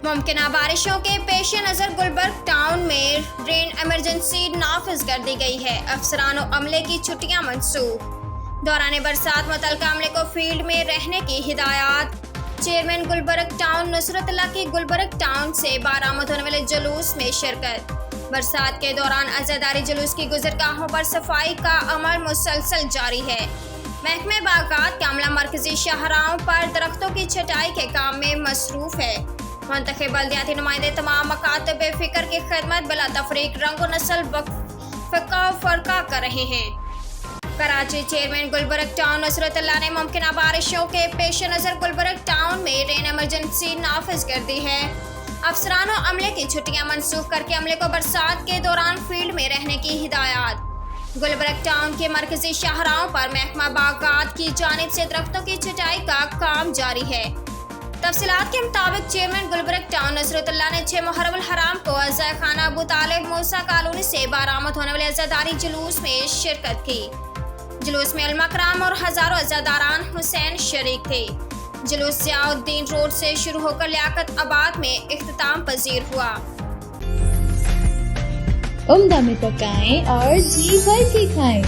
ممکنہ بارشوں کے پیش نظر گلبرگ ٹاؤن میں رین ایمرجنسی نافذ کر دی گئی ہے۔ افسران و عملے کی چھٹیاں منسوخ۔ دوران برسات متعلقہ عملے کو فیلڈ میں رہنے کی ہدایات۔ چیئرمین گلبرگ ٹاؤن نصرت اللہ کی گلبرگ ٹاؤن سے برآمد ہونے والے جلوس میں شرکت۔ برسات کے دوران عزاداری جلوس کی گزرگاہوں پر صفائی کا عمل مسلسل جاری ہے۔ محکمہ باغات کا عملہ مرکزی شاہراہوں پر درختوں کی چھٹائی کے کام میں مصروف ہے۔ منتخب بلدیاتی نمائندے تمام مکاتب فکر کی خدمت بلا تفریق رنگ و نسل فقہ و فرقہ کر رہے ہیں۔ کراچی چیئرمین گلبرگ ٹاؤن نصرت اللہ نے ممکنہ بارشوں کے پیش نظر گلبرگ ٹاؤن میں رین ایمرجنسی نافذ کر دی ہے۔ افسران و عملے کی چھٹیاں منسوخ کر کے عملے کو برسات کے دوران فیلڈ میں رہنے کی ہدایات۔ گلبرگ ٹاؤن کے مرکزی شاہراہوں پر محکمہ باغات کی جانب سے درختوں کی چھٹائی کا کام جاری ہے۔ تفصیلات کے مطابق چیئرمین گلبرگ ٹاؤن نصرت اللہ نے 6 محرم الحرام کو عزا خانہ ابو طالب موسیٰ کالونی سے برآمد ہونے والے عزاداری جلوس میں شرکت کی۔ جلوس میں علماء کرام اور ہزاروں عزاداران حسین شریک تھے۔ جلوس ضیاء الدین روڈ سے شروع ہو کر لیاقت آباد میں اختتام پذیر ہوا۔ عمدہ میں پکائیں اور جی بھر کے کھائیں۔